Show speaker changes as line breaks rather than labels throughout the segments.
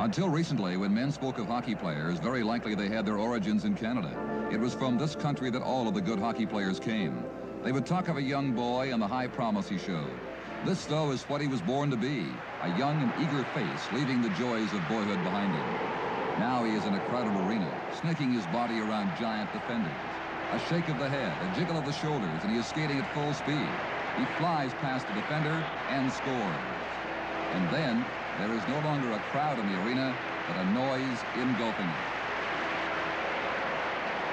Until recently, when men spoke of hockey players, very likely they had their origins in Canada. It was from this country that all of the good hockey players came. They would talk of a young boy and the high promise he showed. This, though, is what he was born to be, a young and eager face leaving the joys of boyhood behind him. Now he is in a crowded arena, snaking his body around giant defenders. A shake of the head, a jiggle of the shoulders, and he is skating at full speed. He flies past the defender and scores. And then there is no longer a crowd in the arena, but a noise engulfing it.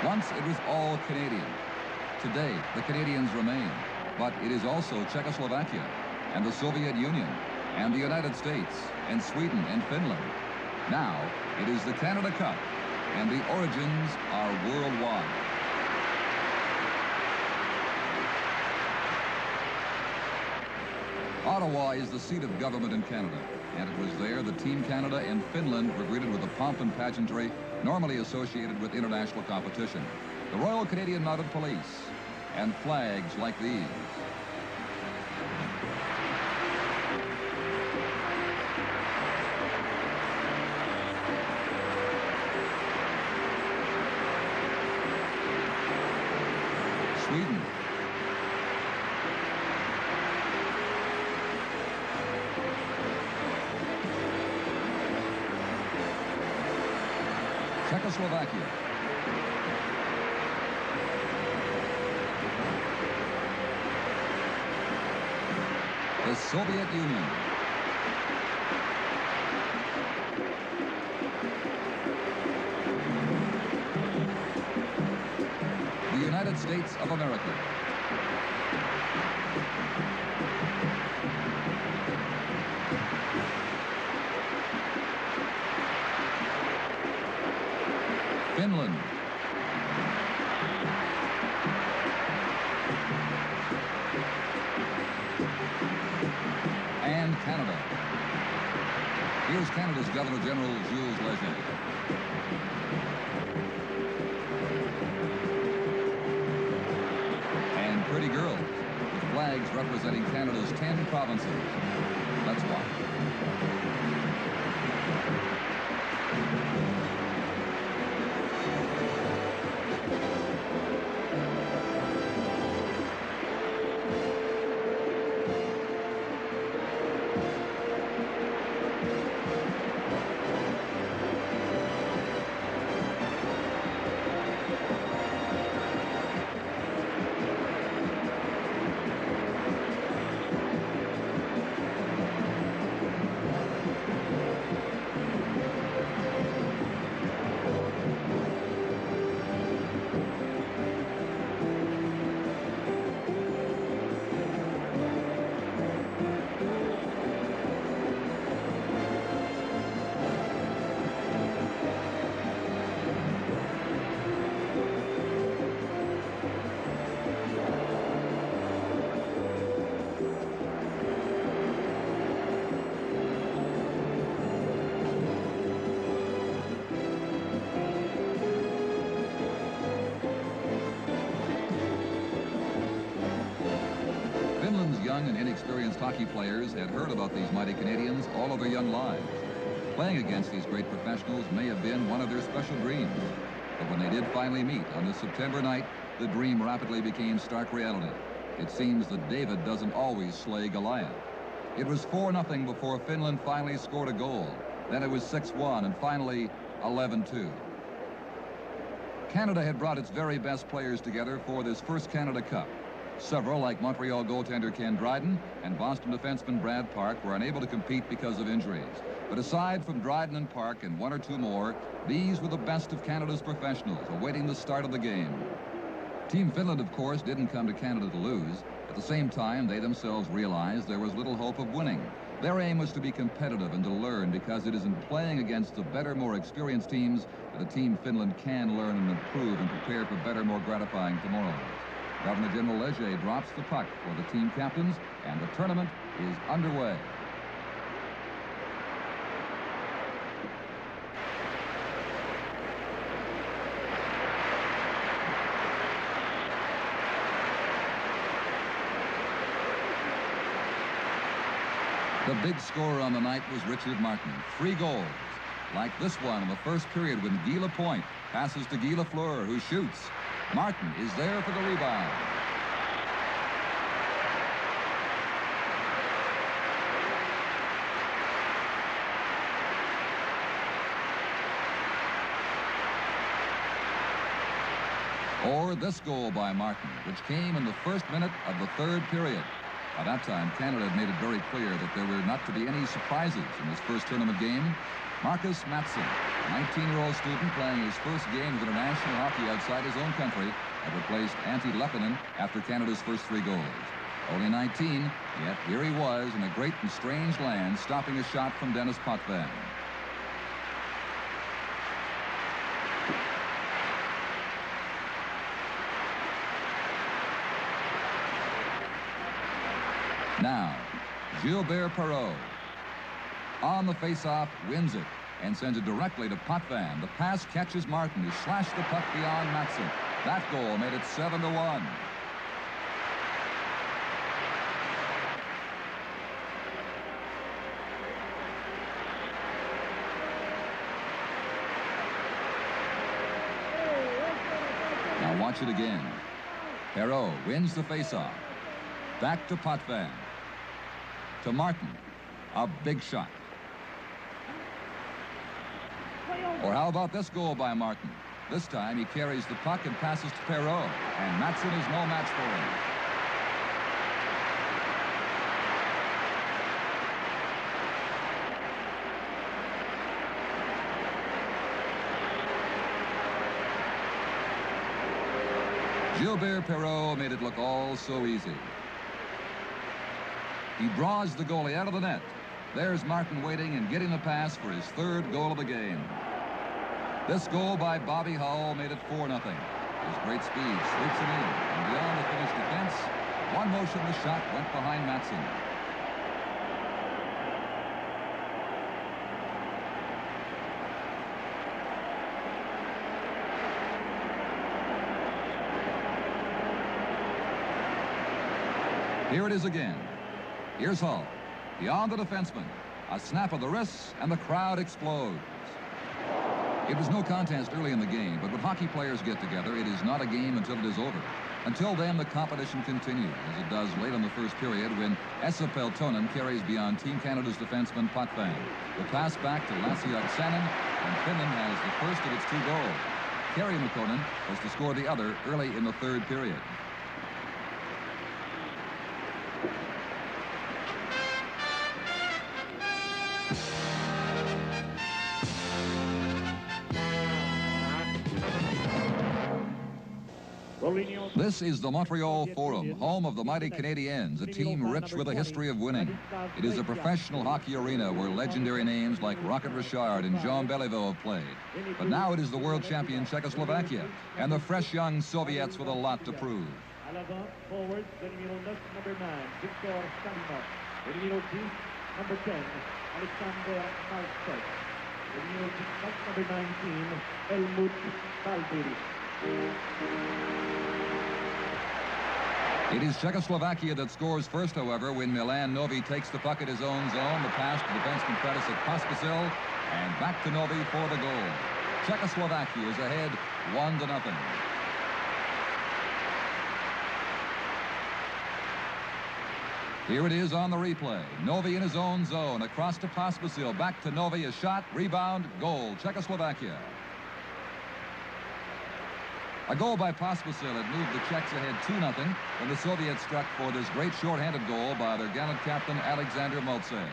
Once it was all Canadian. Today, the Canadians remain, but it is also Czechoslovakia and the Soviet Union and the United States and Sweden and Finland. Now, it is the Canada Cup, and the origins are worldwide. Ottawa is the seat of government in Canada, and it was there that Team Canada and Finland were greeted with the pomp and pageantry normally associated with international competition. The Royal Canadian Mounted Police and flags like these. Sweden. Czechoslovakia. The Soviet Union. The United States of America. Finland. And Canada. Here's Canada's Governor General Jules Leger. And pretty girls with flags representing Canada's 10 provinces. Let's watch. Finland's young and inexperienced hockey players had heard about these mighty Canadians all of their young lives. Playing against these great professionals may have been one of their special dreams. But when they did finally meet on this September night, the dream rapidly became stark reality. It seems that David doesn't always slay Goliath. It was 4-0 before Finland finally scored a goal. Then it was 6-1 and finally 11-2. Canada had brought its very best players together for this first Canada Cup. Several, like Montreal goaltender Ken Dryden and Boston defenseman Brad Park, were unable to compete because of injuries. But aside from Dryden and Park and one or two more, these were the best of Canada's professionals awaiting the start of the game. Team Finland, of course, didn't come to Canada to lose. At the same time, they themselves realized there was little hope of winning. Their aim was to be competitive and to learn, because it is in playing against the better, more experienced teams that a team Finland can learn and improve and prepare for better, more gratifying tomorrows. Governor General Leger drops the puck for the team captains, and the tournament is underway. The big scorer on the night was Richard Martin. 3 goals. like this one in the first period when Guy Lapointe passes to Guy Lafleur, who shoots. Martin is there for the rebound. Or this goal by Martin, which came in the first minute of the third period. By that time, Canada had made it very clear that there were not to be any surprises in this first tournament game. Marcus Mattsson, a 19-year-old student playing his first game of international hockey outside his own country, had replaced Antti Leppänen after Canada's first 3 goals. Only 19, yet here he was in a great and strange land, stopping a shot from Dennis Potvin. Now, Gilbert Perreault on the faceoff wins it and sends it directly to Potvin. The pass catches Martin, who slashed the puck beyond Mattsson. That goal made it 7-1. Now watch it again. Perreault wins the faceoff. Back to Potvin. To Martin. A big shot. Or how about this goal by Martin? This time he carries the puck and passes to Perreault, and Mattsson is no match for him. Gilbert Perreault made it look all so easy. He draws the goalie out of the net. There's Martin waiting and getting the pass for his 3rd goal of the game. This goal by Bobby Hull made it 4-0. His great speed sweeps him in, and beyond the Finnish defense, one motionless shot went behind Mattsson. Here it is again. Here's Hull, beyond the defenseman. A snap of the wrists, and the crowd explodes. It was no contest early in the game, but when hockey players get together, it is not a game until it is over. Until then, the competition continues, as it does late in the first period when Esa Peltonen carries beyond Team Canada's defenseman Potvin. The pass back to Lasse Oksanen, and Finland has the first of its 2 goals. Kari Mikkonen was to score the other early in the 3rd period. This is the Montreal Forum, home of the mighty Canadiens, a team rich with a history of winning. It is a professional hockey arena where legendary names like Rocket Richard and Jean Beliveau have played. But now it is the world champion Czechoslovakia and the fresh young Soviets with a lot to prove.
Forwards, number 9, Victor Stalinov. Number 10, Alexander Malsek. Number 19, Helmut Balbiri.
It is Czechoslovakia that scores first, however, when Milan Novi takes the puck at his own zone. The pass to defenseman Frederic Pospisil, and back to Novi for the goal. Czechoslovakia is ahead 1-0. Here it is on the replay. Novi in his own zone, across to Pospisil, back to Novi, a shot, rebound, goal, Czechoslovakia. A goal by Pospisil had moved the Czechs ahead 2-0 when the Soviets struck for this great short-handed goal by their gallant captain, Alexander Maltsev.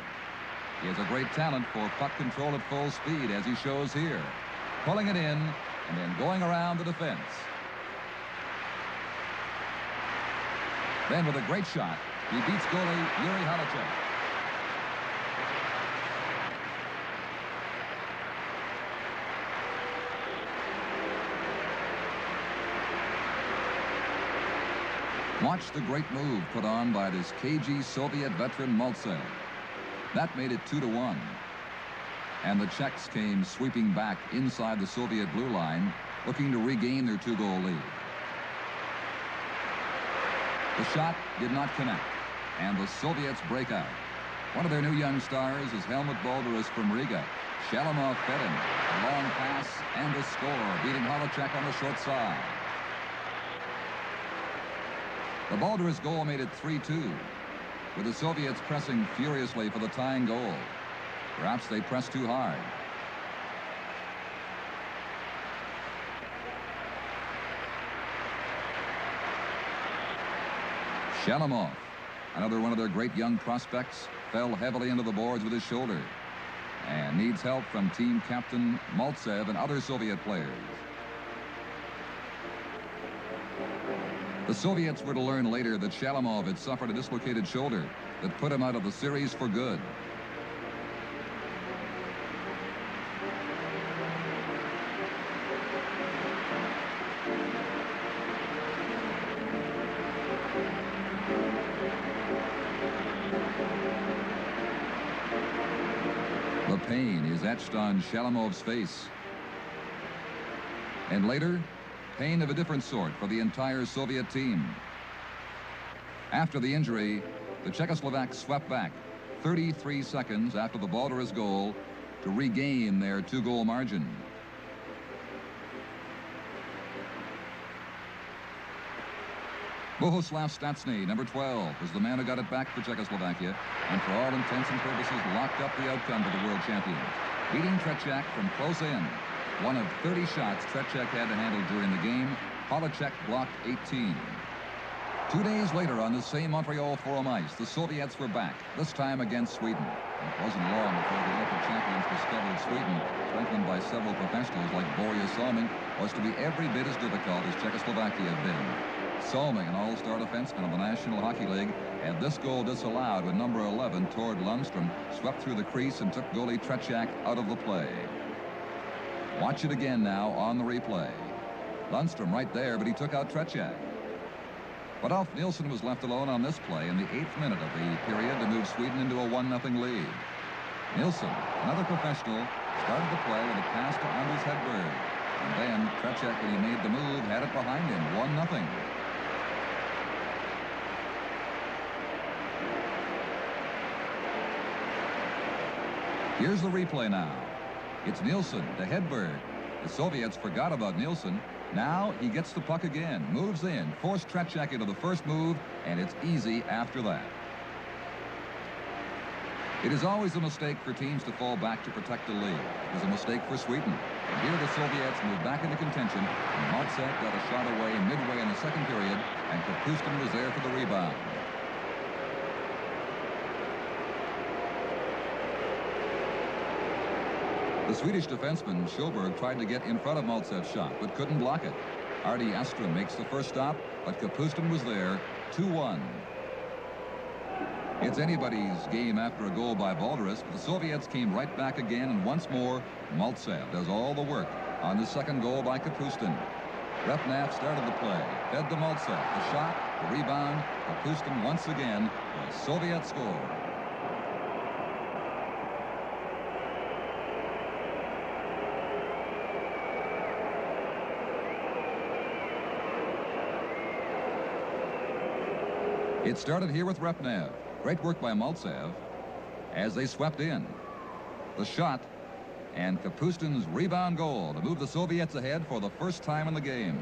He has a great talent for puck control at full speed, as he shows here. Pulling it in and then going around the defense. Then with a great shot, he beats goalie Yuri Halachek. Watch the great move put on by this KG Soviet veteran Maltsev. That made it 2-1. And the Czechs came sweeping back inside the Soviet blue line, looking to regain their 2-goal lead. The shot did not connect, and the Soviets break out. One of their new young stars is Helmut Balderas from Riga. Shalamov fed him. A long pass and a score, beating Holacek on the short side. The Balderas goal made it 3-2, with the Soviets pressing furiously for the tying goal. Perhaps they pressed too hard. Shalamov, another one of their great young prospects, fell heavily into the boards with his shoulder and needs help from team captain Maltsev and other Soviet players. The Soviets were to learn later that Shalamov had suffered a dislocated shoulder that put him out of the series for good. The pain is etched on Shalamov's face. And later, pain of a different sort for the entire Soviet team. After the injury, the Czechoslovaks swept back 33 seconds after the Balderas goal to regain their two-goal margin. Bohuslav Stastny, number 12, was the man who got it back for Czechoslovakia and for all intents and purposes locked up the outcome for the world champions, beating Tretiak from close in. One of 30 shots Tretiak had to handle during the game. Holacek blocked 18. 2 days later on the same Montreal Forum ice, the Soviets were back, this time against Sweden. It wasn't long before the Olympic champions discovered Sweden, strengthened by several professionals like Borje Salming, was to be every bit as difficult as Czechoslovakia had been. Salming, an all-star defenseman of the National Hockey League, had this goal disallowed when number 11, Tord Lundstrom, swept through the crease and took goalie Tretiak out of the play. Watch it again now on the replay. Lundstrom right there, but he took out Tretiak. But Alf Nilsson was left alone on this play in the 8th minute of the period to move Sweden into a 1-0 lead. Nilsson, another professional, started the play with a pass to Anders Hedberg. And then Tretiak, when he made the move, had it behind him, 1-0. Here's the replay now. It's Nilsson to Hedberg. The Soviets forgot about Nilsson. Now he gets the puck again, moves in, forced Tretiak into the first move, and it's easy after that. It is always a mistake for teams to fall back to protect the lead. It was a mistake for Sweden. And here the Soviets moved back into contention, and Maltsev got a shot away midway in the second period, and Kapustin was there for the rebound. The Swedish defenseman Sjöberg tried to get in front of Maltsev's shot, but couldn't block it. Artie Astrom makes the first stop, but Kapustin was there, 2-1. It's anybody's game after a goal by Balderas, but the Soviets came right back again, and once more, Maltsev does all the work on the second goal by Kapustin. Repnath started the play, fed to Maltsev, the shot, the rebound, Kapustin once again, the Soviet score. It started here with Repnath. Great work by Maltsev as they swept in. The shot and Kapustin's rebound goal to move the Soviets ahead for the first time in the game.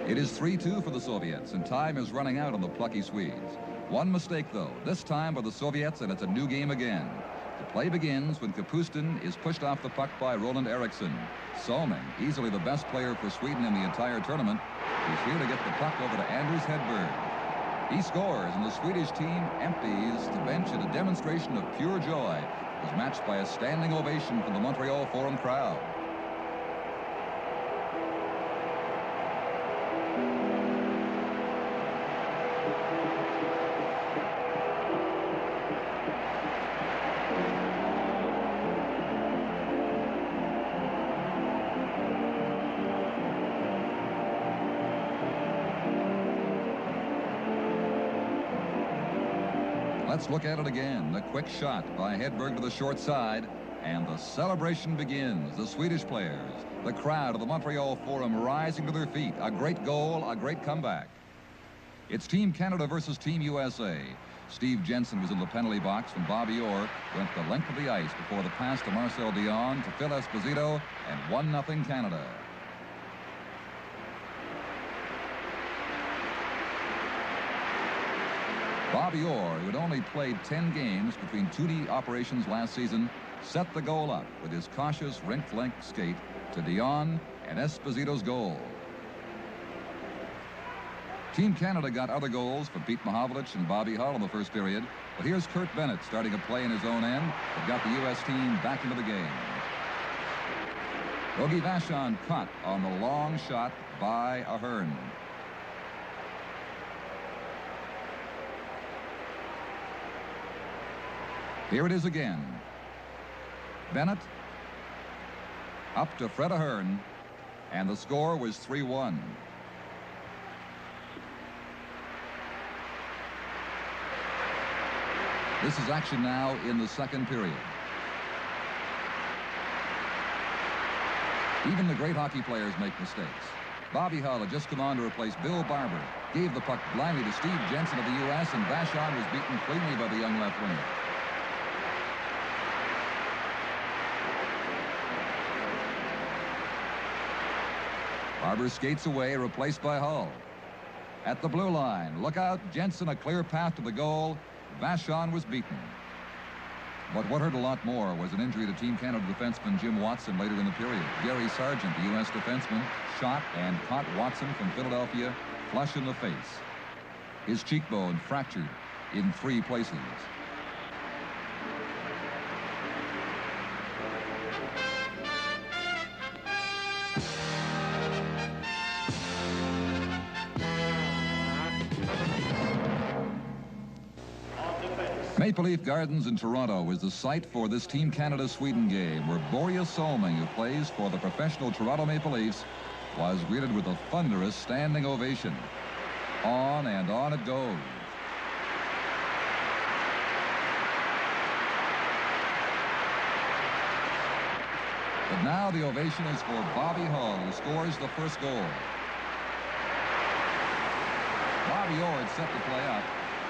It is 3-2 for the Soviets, and time is running out on the plucky Swedes. One mistake, though, this time by the Soviets, and it's a new game again. The play begins when Kapustin is pushed off the puck by Roland Eriksson. Salming, easily the best player for Sweden in the entire tournament, is here to get the puck over to Anders Hedberg. He scores, and the Swedish team empties the bench in a demonstration of pure joy. It was matched by a standing ovation from the Montreal Forum crowd. Let's look at it again. The quick shot by Hedberg to the short side, and the celebration begins. The Swedish players, the crowd of the Montreal Forum rising to their feet. A great goal, a great comeback. It's Team Canada versus Team USA. Steve Jensen was in the penalty box when Bobby Orr went the length of the ice before the pass to Marcel Dion to Phil Esposito, and 1-0 Canada. Bobby Orr, who had only played 10 games between 2D operations last season, set the goal up with his cautious rink-length skate to Dion and Esposito's goal. Team Canada got other goals from Pete Mahovlich and Bobby Hull in the first period, but here's Kurt Bennett starting a play in his own end that got the U.S. team back into the game. Yogi Vachon caught on the long shot by Ahern. Here it is again. Bennett up to Fred Ahern, and the score was 3-1. This is action now in the second period. Even the great hockey players make mistakes. Bobby Hull had just come on to replace Bill Barber, gave the puck blindly to Steve Jensen of the U.S., and Vachon was beaten cleanly by the young left winger. Barber skates away, replaced by Hull. At the blue line, look out, Jensen a clear path to the goal. Vachon was beaten. But what hurt a lot more was an injury to Team Canada defenseman Jim Watson later in the period. Gary Sargent, the U.S. defenseman, shot and caught Watson from Philadelphia flush in the face. His cheekbone fractured in 3 places. Maple Leaf Gardens in Toronto is the site for this Team Canada-Sweden game, where Börje Salming, who plays for the professional Toronto Maple Leafs, was greeted with a thunderous standing ovation. On and on it goes. But now the ovation is for Bobby Hull, who scores the first goal. Bobby Orr had set the play up.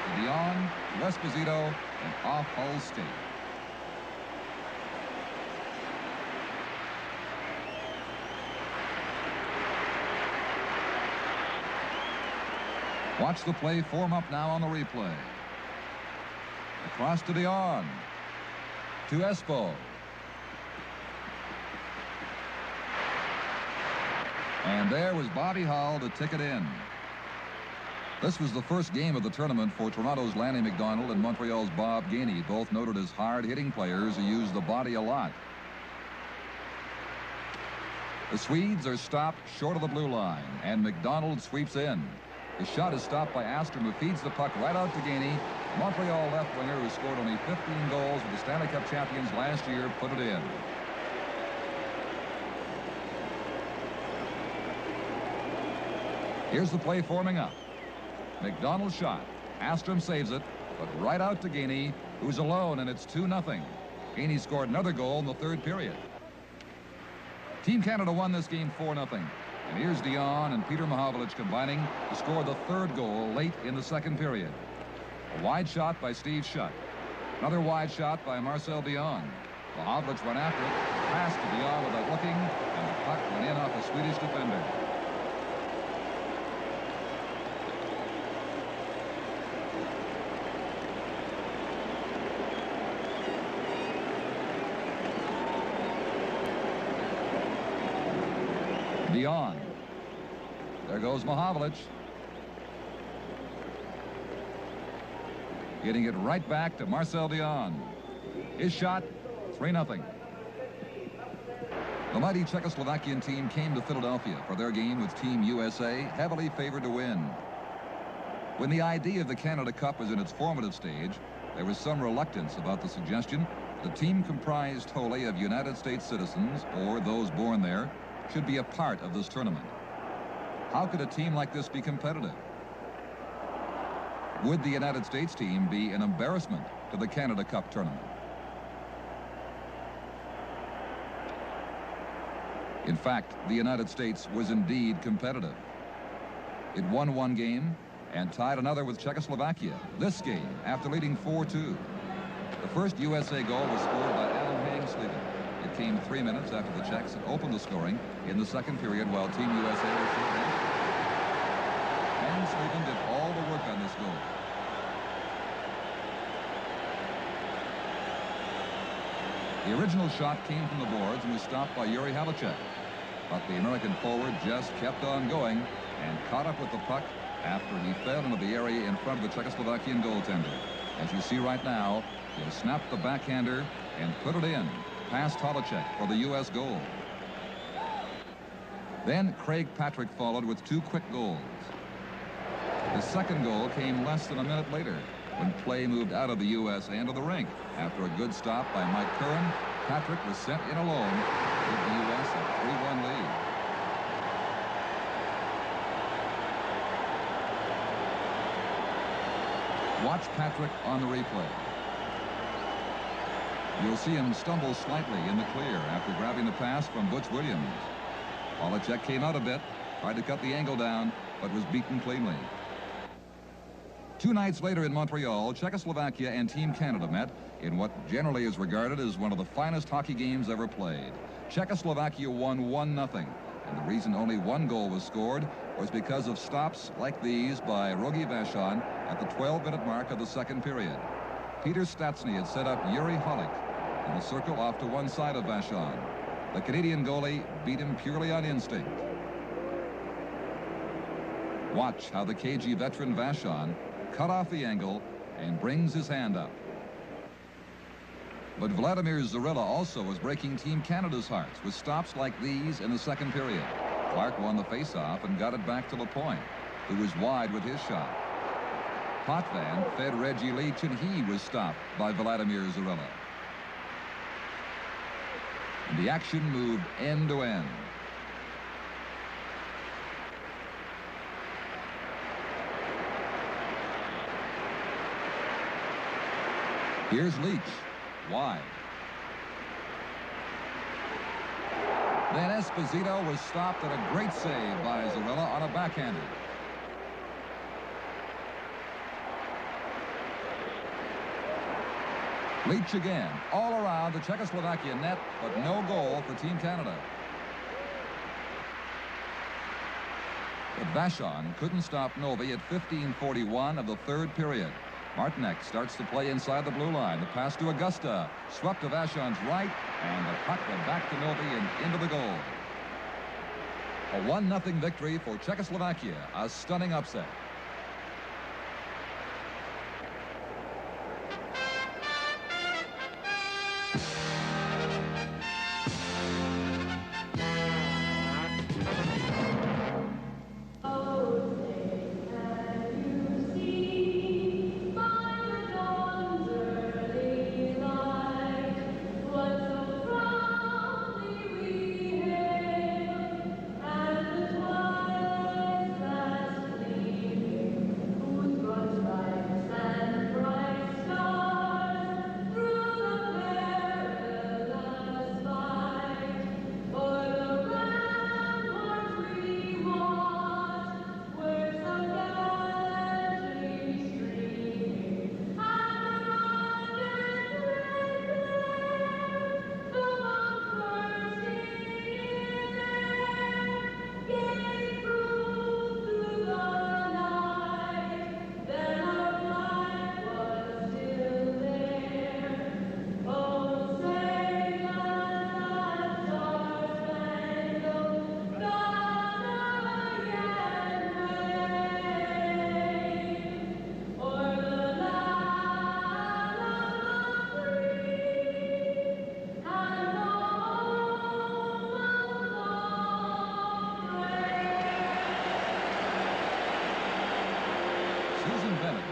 To Dion, to Esposito, and off Hull's skate. Watch the play form up now on the replay. Across to Dion, to Espo. And there was Bobby Hull to tick it in. This was the first game of the tournament for Toronto's Lanny McDonald and Montreal's Bob Gainey, both noted as hard-hitting players who use the body a lot. The Swedes are stopped short of the blue line, and McDonald sweeps in. His shot is stopped by Astrom, who feeds the puck right out to Gainey. Montreal left winger, who scored only 15 goals with the Stanley Cup champions last year, put it in. Here's the play forming up. McDonald's shot. Astrom saves it, but right out to Gainey, who's alone, and it's 2-0. Gainey scored another goal in the third period. Team Canada won this game 4-0. And here's Dion and Peter Mahovlich combining to score the third goal late in the second period. A wide shot by Steve Shutt. Another wide shot by Marcel Dion. Mahovlich went after it, passed to Dion without looking, and the puck went in off a Swedish defender. Dion. There goes Mahovlich. Getting it right back to Marcel Dion. His shot, 3-0. The mighty Czechoslovakian team came to Philadelphia for their game with Team USA, heavily favored to win. When the idea of the Canada Cup was in its formative stage, there was some reluctance about the suggestion that a team comprised wholly of United States citizens, or those born there, should be a part of this tournament. How could a team like this be competitive? Would the United States team be an embarrassment to the Canada Cup tournament? In fact, the United States was indeed competitive. It won one game and tied another with Czechoslovakia. This game after leading 4-2. The first USA goal was scored by Alan Hangsleven. It came 3 minutes after the Czechs had opened the scoring in the second period while Team USA was short. Hangsleven did all the work on this goal. The original shot came from the boards and was stopped by Yuri Havlicek. But the American forward just kept on going and caught up with the puck after he fell into the area in front of the Czechoslovakian goaltender. As you see right now, he snapped the backhander and put it in past Havlicek for the U.S. goal. Then Craig Patrick followed with 2 quick goals. The second goal came less than a minute later when play moved out of the U.S. end of the rink. After a good stop by Mike Curran, Patrick was sent in alone to give the U.S. a 3-1 lead. Watch Patrick on the replay. You'll see him stumble slightly in the clear after grabbing the pass from Butch Williams. Havlicek came out a bit, tried to cut the angle down, but was beaten cleanly. 2 nights later in Montreal, Czechoslovakia and Team Canada met in what generally is regarded as one of the finest hockey games ever played. Czechoslovakia won 1-0, and the reason only 1 goal was scored was because of stops like these by Rogi Vachon at the 12-minute mark of the second period. Peter Stastny had set up Yuri Holik in a circle off to one side of Vachon. The Canadian goalie beat him purely on instinct. Watch how the KG veteran Vachon cut off the angle and brings his hand up. But Vladimir Zarilla also was breaking Team Canada's hearts with stops like these in the second period. Clark won the face-off and got it back to Lapointe, who was wide with his shot. Potvin fed Reggie Leach, and he was stopped by Vladimir Zarilla. And the action moved end to end. Here's Leach, wide. Then Esposito was stopped at a great save by Zarilla on a backhander. Leach again, all around the Czechoslovakia net, but no goal for Team Canada. But Vachon couldn't stop Novi at 15:41 of the third period. Martinek starts to play inside the blue line. The pass to Augusta, swept to Vachon's right, and the puck went back to Novi and into the goal. A 1-0 victory for Czechoslovakia, a stunning upset.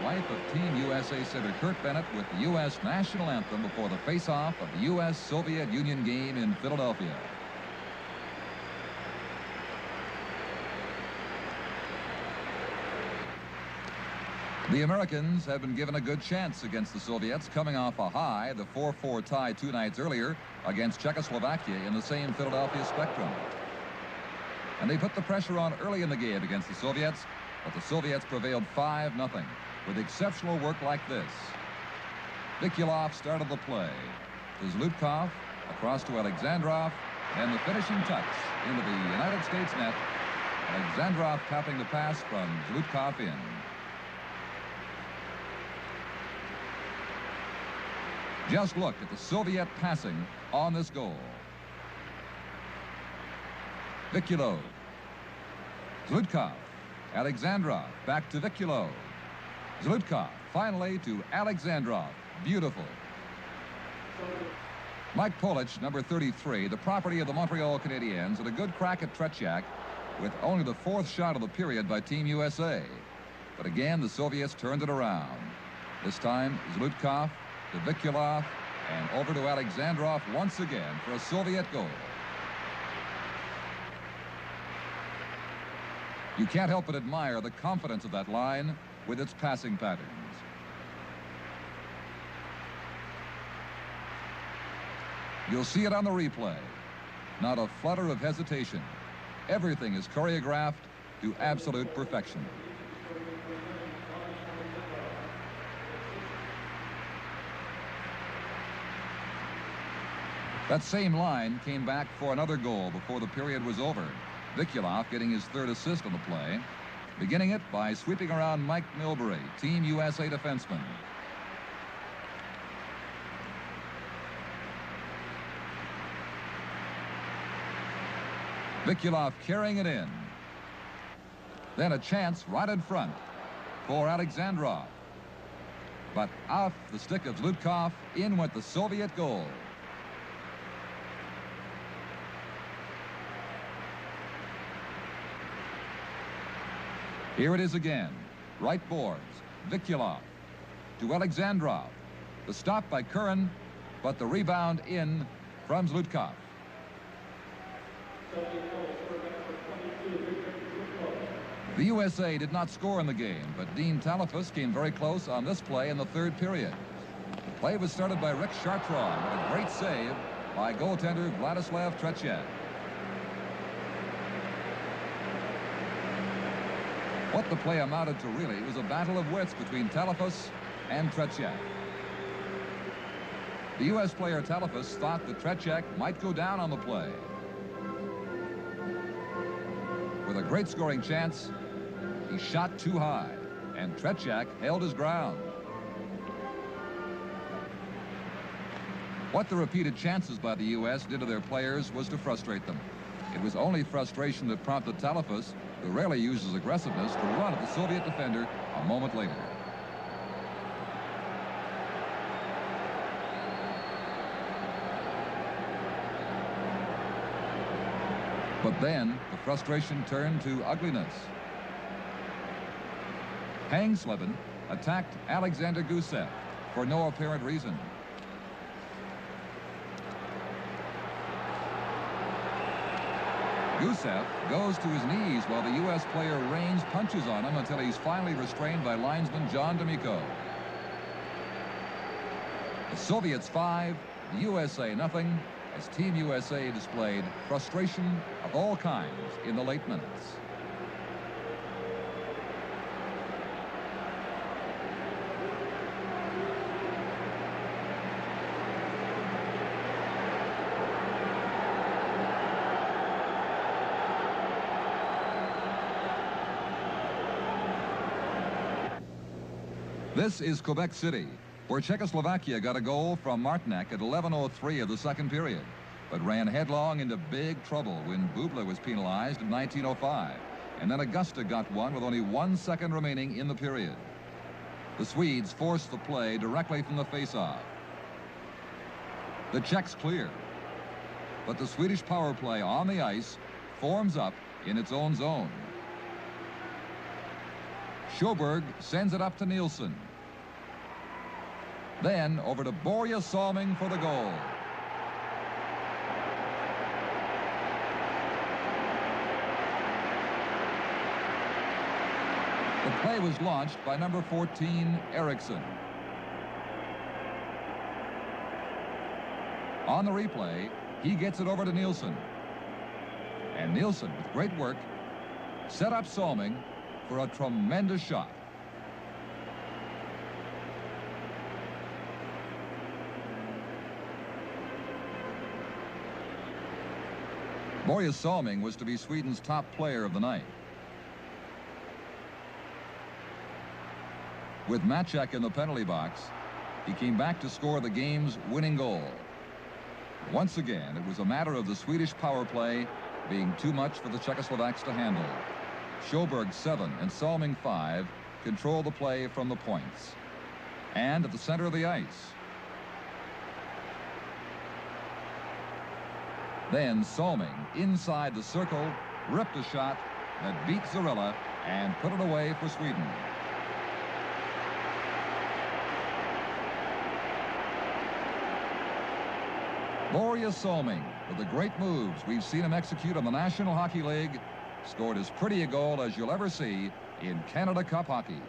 Wife of Team USA center Kurt Bennett with the U.S. national anthem before the face-off of the U.S.-Soviet Union game in Philadelphia. The Americans have been given a good chance against the Soviets, coming off a high, the 4-4 tie 2 nights earlier against Czechoslovakia in the same Philadelphia Spectrum. And they put the pressure on early in the game against the Soviets, but the Soviets prevailed 5-0 with exceptional work like this. Vikulov started the play to Zlutkov, across to Alexandrov, and the finishing touch into the United States net. Alexandrov tapping the pass from Zlutkov in. Just look at the Soviet passing on this goal. Vikulov, Zlutkov, Alexandrov, back to Vikulov, Zlutkov, finally to Alexandrov. Beautiful. Mike Polish, number 33, the property of the Montreal Canadiens, had a good crack at Tretiak with only the 4th shot of the period by Team USA. But again, the Soviets turned it around. This time, Zlutkov to Vikulov and over to Alexandrov once again for a Soviet goal. You can't help but admire the confidence of that line with its passing patterns. You'll see it on the replay. Not a flutter of hesitation. Everything is choreographed to absolute perfection. That same line came back for another goal before the period was over. Vikulov getting his 3rd assist on the play, beginning it by sweeping around Mike Milbury, Team USA defenseman. Vikulov carrying it in. Then a chance right in front for Alexandrov. But off the stick of Zlutkov, in went the Soviet goal. Here it is again. Right boards. Vikulov to Alexandrov. The stop by Curran, but the rebound in from Zlutkov. The USA did not score in the game, but Dean Talafas came very close on this play in the 3rd period. The play was started by Rick Chartrand with a great save by goaltender Vladislav Tretiak. What the play amounted to really was a battle of wits between Talafas and Tretiak. The U.S. player Talafas thought that Tretiak might go down on the play. With a great scoring chance, he shot too high, and Tretiak held his ground. What the repeated chances by the U.S. did to their players was to frustrate them. It was only frustration that prompted Talafas, who rarely uses aggressiveness, to run at the Soviet defender a moment later. But then the frustration turned to ugliness. Hang Slevin attacked Alexander Gusev for no apparent reason. Gusev goes to his knees while the U.S. player rains punches on him until he's finally restrained by linesman John D'Amico. The Soviets 5, the USA nothing, as Team USA displayed frustration of all kinds in the late minutes. This is Quebec City, where Czechoslovakia got a goal from Martinek at 11:03 of the 2nd period, but ran headlong into big trouble when Bubla was penalized in 1905, and then Augusta got one with only 1 second remaining in the period. The Swedes forced the play directly from the faceoff. The Czechs clear, but the Swedish power play on the ice forms up in its own zone. Sjoberg sends it up to Nielsen. Then over to Borje Salming for the goal. The play was launched by number 14, Eriksson. On the replay, he gets it over to Nielsen. And Nielsen, with great work, set up Salming for a tremendous shot. Börje Salming was to be Sweden's top player of the night. With Maciek in the penalty box, he came back to score the game's winning goal. Once again, it was a matter of the Swedish power play being too much for the Czechoslovaks to handle. Sjöberg 7 and Salming 5 control the play from the points. And at the center of the ice. Then Salming, inside the circle, ripped a shot that beat Zarella and put it away for Sweden. Börje Salming, with the great moves we've seen him execute on the National Hockey League, scored as pretty a goal as you'll ever see in Canada Cup hockey.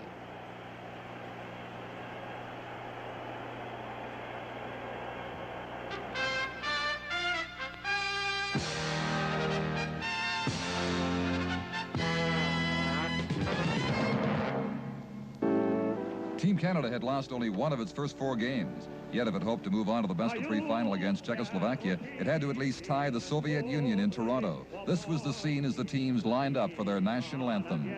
Team Canada had lost only one of its first 4 games. Yet if it hoped to move on to the best-of-3 final against Czechoslovakia, it had to at least tie the Soviet Union in Toronto. This was the scene as the teams lined up for their national anthems.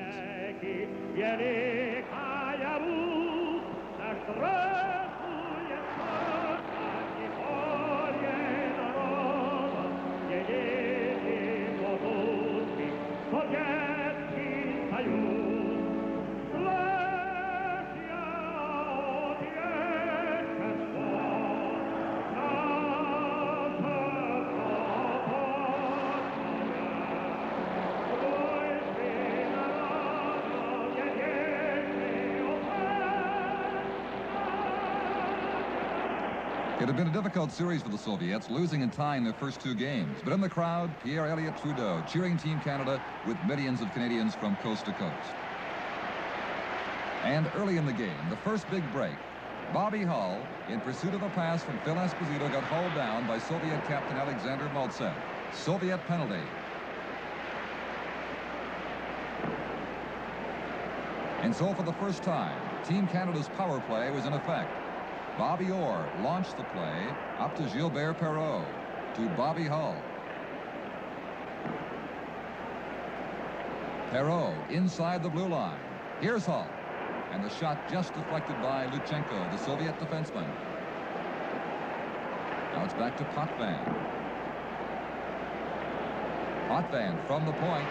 It had been a difficult series for the Soviets, losing and tying their first 2 games. But in the crowd, Pierre-Elliott Trudeau cheering Team Canada with millions of Canadians from coast to coast. And early in the game, the first big break, Bobby Hull, in pursuit of a pass from Phil Esposito, got hauled down by Soviet captain Alexander Maltsev. Soviet penalty. And so for the first time, Team Canada's power play was in effect. Bobby Orr launched the play up to Gilbert Perreault, to Bobby Hull. Perreault inside the blue line. Here's Hull. And the shot just deflected by Luchenko, the Soviet defenseman. Now it's back to Potvin. Potvin from the point,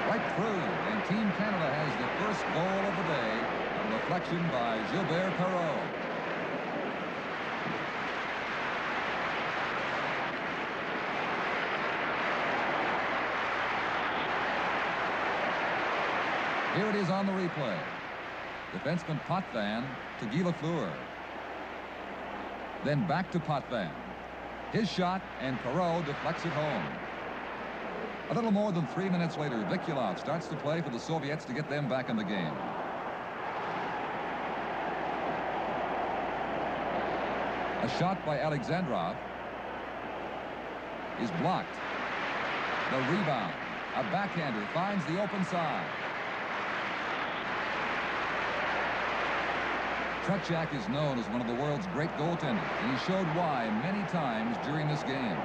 right through, and Team Canada has the first goal of the day, a deflection by Gilbert Perreault. Here it is on the replay. Defenseman Potvin to Guy Lafleur. Then back to Potvin. His shot, and Perreault deflects it home. A little more than 3 minutes later, Vikulov starts to play for the Soviets to get them back in the game. A shot by Alexandrov is blocked. The rebound. A backhander finds the open side. Tretiak is known as one of the world's great goaltenders, and he showed why many times during this game.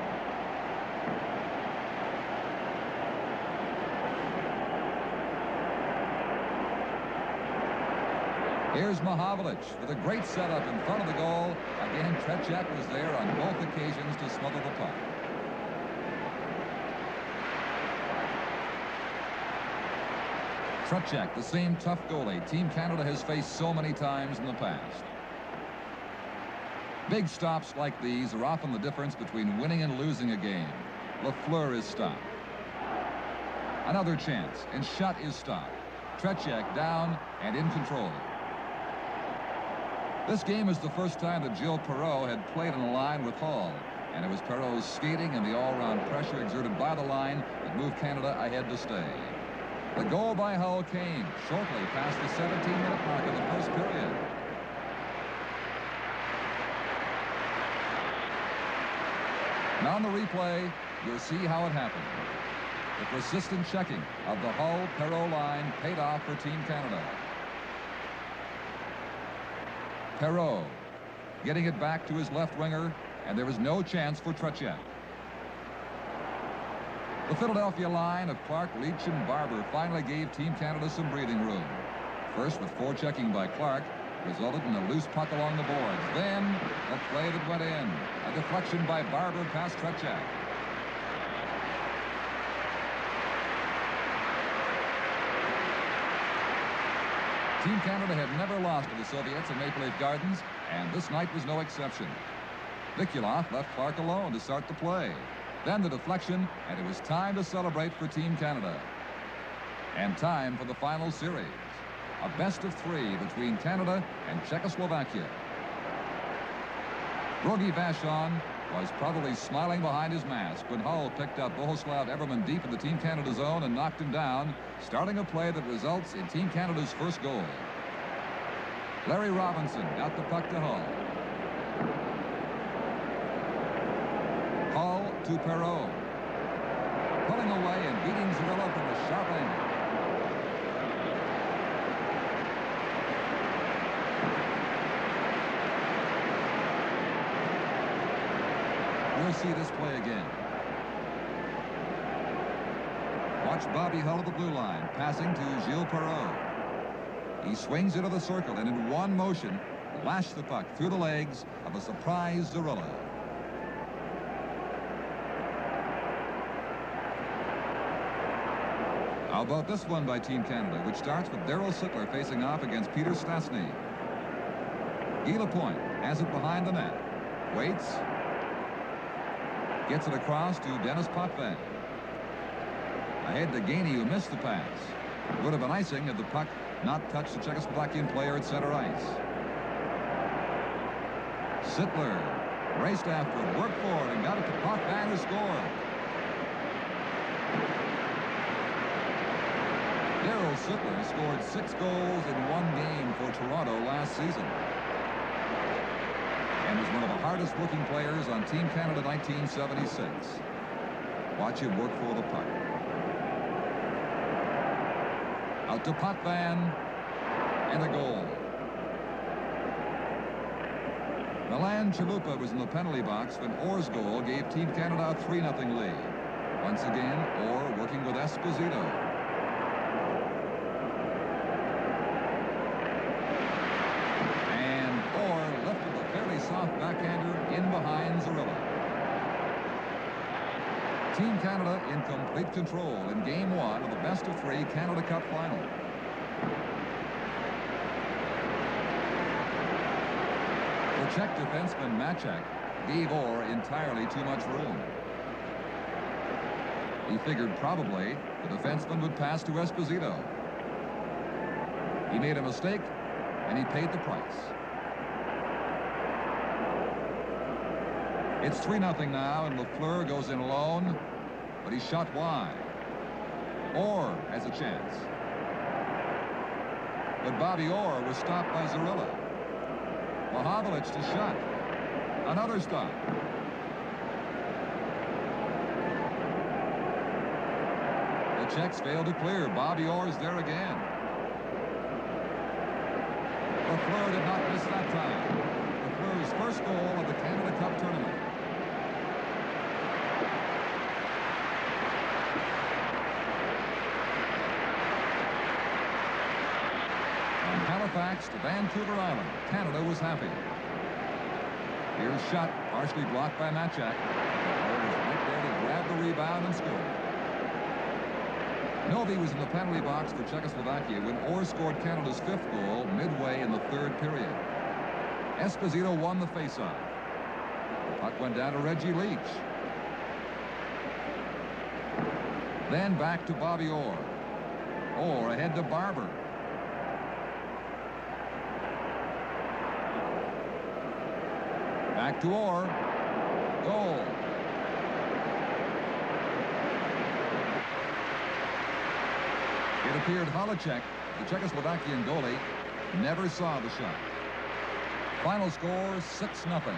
Here's Mahavlich with a great setup in front of the goal. Again, Tretiak was there on both occasions to smother the puck. Tretiak, the same tough goalie Team Canada has faced so many times in the past. Big stops like these are often the difference between winning and losing a game. Lafleur is stopped. Another chance, and Schutt is stopped. Tretiak down and in control. This game is the first time that Gilles Perreault had played on a line with Hull, and it was Perreault's skating and the all-round pressure exerted by the line that moved Canada ahead to stay. The goal by Hull came shortly past the 17-minute mark of the first period. Now on the replay, you'll see how it happened. The persistent checking of the Hull-Perreault line paid off for Team Canada. Perreault getting it back to his left winger, and there was no chance for Tretiak. The Philadelphia line of Clark, Leach, and Barber finally gave Team Canada some breathing room. First, with forechecking by Clark, resulted in a loose puck along the boards. Then, a play that went in. A deflection by Barber past Tretiak. Team Canada had never lost to the Soviets at Maple Leaf Gardens, and this night was no exception. Mikulov left Clark alone to start the play. Then the deflection, and it was time to celebrate for Team Canada. And time for the final series. A best-of-3 between Canada and Czechoslovakia. Rogie Vachon was probably smiling behind his mask when Hull picked up Bohuslav Everman deep in the Team Canada zone and knocked him down, starting a play that results in Team Canada's first goal. Larry Robinson got the puck to Hull. Hull to Perreault. Pulling away and beating Zarilla from a sharp angle. We'll see this play again. Watch Bobby Hull at the blue line, passing to Gilles Perreault. He swings into the circle and in one motion, lashed the puck through the legs of a surprised Zarilla. How about this one by Team Canada, which starts with Darryl Sittler facing off against Peter Stastny. Guy Lapointe has it behind the net. Waits. Gets it across to Dennis Potvin. Ahead to Gainey, who missed the pass. Would have been icing had the puck not touched the Czechoslovakian player at center ice. Sittler raced after it, worked for it, and got it to Potvin, who scored. Darryl Sittler scored 6 goals in 1 game for Toronto last season, and was one of the hardest working players on Team Canada 1976. Watch him work for the puck. Out to Potvin, and a goal. Milan Chalupa was in the penalty box when Orr's goal gave Team Canada a 3-0 lead. Once again, Orr working with Esposito. And Orr lifted a fairly soft backhander in behind Zarilla. Team Canada in complete control in Game 1 of the best-of-3 Canada Cup final. The Czech defenseman Machak gave Orr entirely too much room. He figured probably the defenseman would pass to Esposito. He made a mistake, and he paid the price. It's 3-0 now, and Lafleur goes in alone, but he's shot wide. Orr has a chance. But Bobby Orr was stopped by Zarilla. Mahavlich to shot. Another stop. The Czechs failed to clear. Bobby Orr's there again. Lafleur did not miss that time. Lafleur's first goal of the Canada Cup tournament. Halifax to Vancouver Island. Canada was happy. Here's shot, partially blocked by Machak. Orr was right there to grab the rebound and score. Novi was in the penalty box for Czechoslovakia when Orr scored Canada's 5th goal midway in the 3rd period. Esposito won the faceoff. The puck went down to Reggie Leach. Then back to Bobby Orr. Orr ahead to Barber. Back to Orr. Goal. It appeared Halicek, the Czechoslovakian goalie, never saw the shot. Final score 6-0.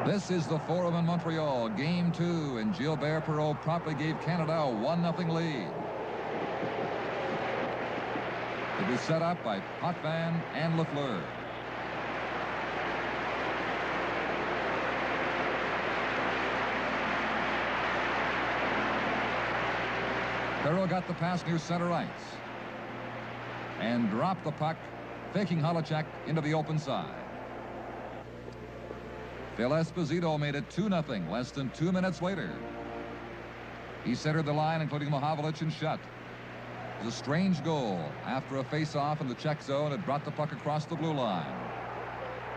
This is the Forum in Montreal, Game 2, and Gilbert Perreault promptly gave Canada a 1-0 lead. It was set up by Potvin and Lafleur. Perreault got the pass near center ice and dropped the puck, faking Halachek into the open side. Phil Esposito made it 2-0 less than 2 minutes later. He centered the line, including Mahavlich and Shutt. It was a strange goal. After a face-off in the Czech zone, it brought the puck across the blue line.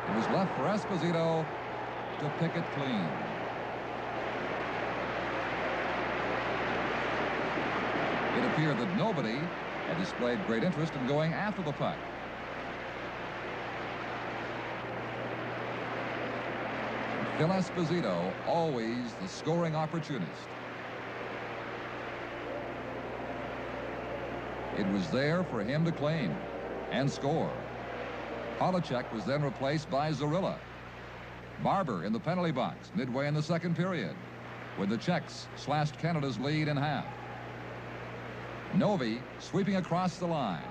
It was left for Esposito to pick it clean. It appeared that nobody had displayed great interest in going after the puck. Phil Esposito, always the scoring opportunist. It was there for him to claim and score. Halachek was then replaced by Zarilla. Barber in the penalty box midway in the second period, when the Czechs slashed Canada's lead in half. Novi sweeping across the line.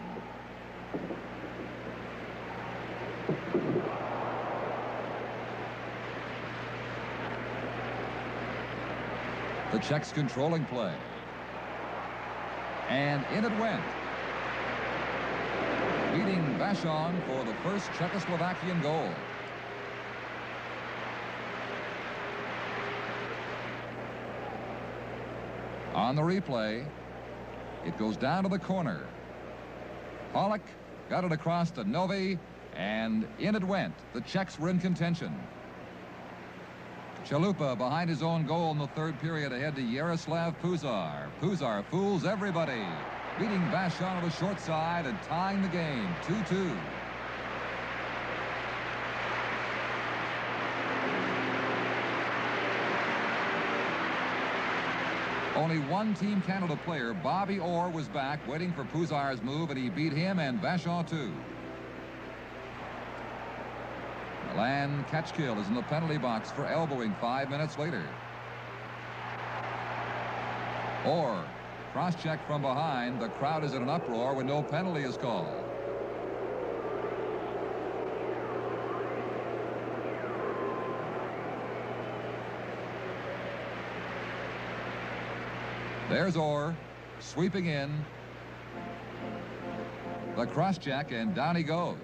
The Czechs controlling play. And in it went. Beating Vachon for the first Czechoslovakian goal. On the replay, it goes down to the corner. Pollock got it across to Novi, and in it went. The Czechs were in contention. Chalupa behind his own goal in the third period ahead to Yaroslav Puzar. Puzar fools everybody, beating Vachon on the short side and tying the game 2-2. Only one Team Canada player, Bobby Orr, was back waiting for Puzar's move, and he beat him and Vachon too. Milan Catchkill is in the penalty box for elbowing 5 minutes later. Orr, cross-check from behind. The crowd is in an uproar when no penalty is called. There's Orr, sweeping in. The cross-check, and down he goes.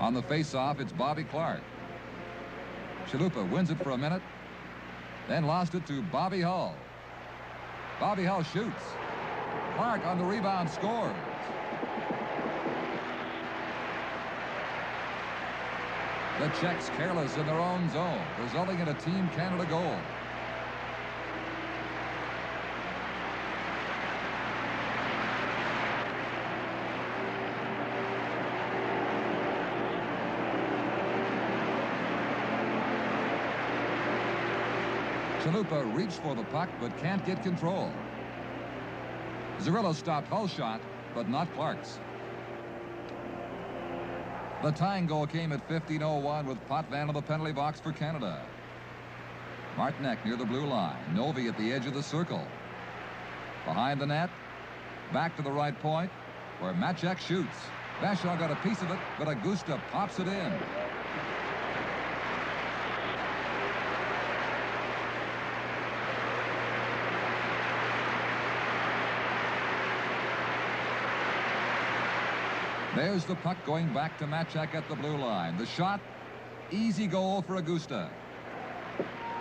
On the face-off, it's Bobby Clarke. Chalupa wins it for a minute, then lost it to Bobby Hull. Bobby Hull shoots. Clarke on the rebound scores. The Czechs careless in their own zone, resulting in a Team Canada goal. Chalupa reached for the puck but can't get control. Zarilla stopped Hull's shot, but not Clark's. The tying goal came at 15:01 with Potvin in the penalty box for Canada. Martinek near the blue line. Novi at the edge of the circle. Behind the net. Back to the right point where Matchak shoots. Vachon got a piece of it, but Augusta pops it in. There's the puck going back to Matchak at the blue line. The shot, easy goal for Augusta.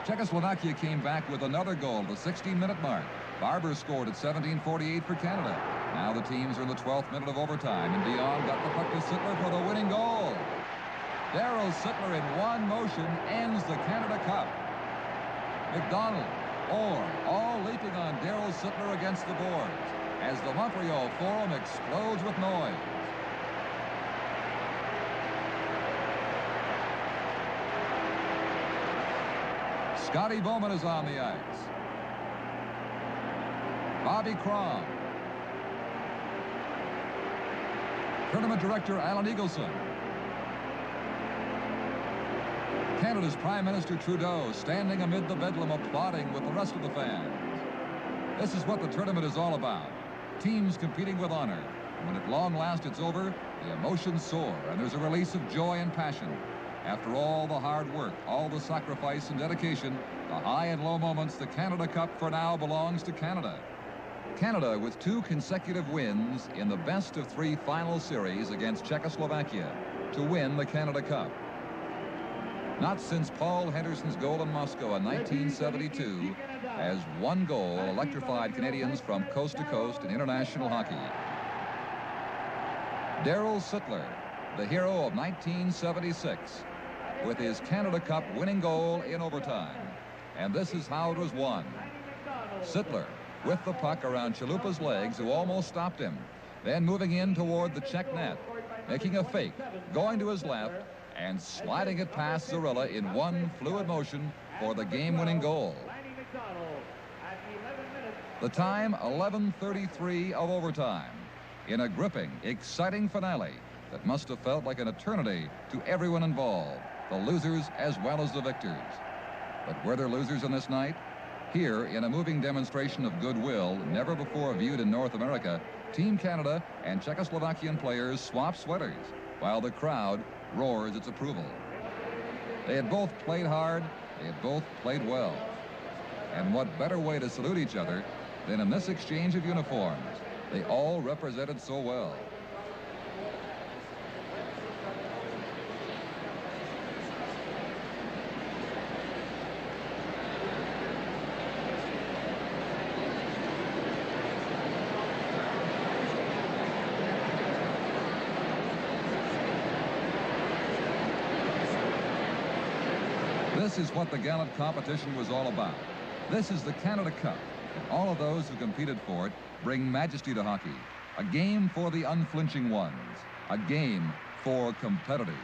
Czechoslovakia came back with another goal at the 16-minute mark. Barber scored at 17:48 for Canada. Now the teams are in the 12th minute of overtime, and Dion got the puck to Sittler for the winning goal. Darryl Sittler in one motion ends the Canada Cup. McDonald, Orr, all leaping on Darryl Sittler against the boards as the Montreal Forum explodes with noise. Scotty Bowman is on the ice. Bobby Crom. Tournament director Alan Eagleson. Canada's Prime Minister Trudeau standing amid the bedlam applauding with the rest of the fans. This is what the tournament is all about. Teams competing with honor. When at long last it's over, the emotions soar and there's a release of joy and passion. After all the hard work, all the sacrifice and dedication, the high and low moments, the Canada Cup for now belongs to Canada. Canada with 2 consecutive wins in the best-of-3 final series against Czechoslovakia to win the Canada Cup. Not since Paul Henderson's goal in Moscow in 1972 has one goal electrified Canadians from coast to coast in international hockey. Darryl Sittler, the hero of 1976, with his Canada Cup winning goal in overtime. And this is how it was won. Sittler with the puck around Chalupa's legs, who almost stopped him. Then moving in toward the Czech net, making a fake, going to his left, and sliding it past Zarilla in one fluid motion for the game-winning goal. The time, 11:33 of overtime, in a gripping, exciting finale that must have felt like an eternity to everyone involved, the losers as well as the victors. But were there losers on this night? Here, in a moving demonstration of goodwill never before viewed in North America, Team Canada and Czechoslovakian players swap sweaters while the crowd roars its approval. They had both played hard, they had both played well. And what better way to salute each other than in this exchange of uniforms? They all represented so well. This is what the gallant competition was all about. This is the Canada Cup, and all of those who competed for it bring majesty to hockey. A game for the unflinching ones. A game for competitors.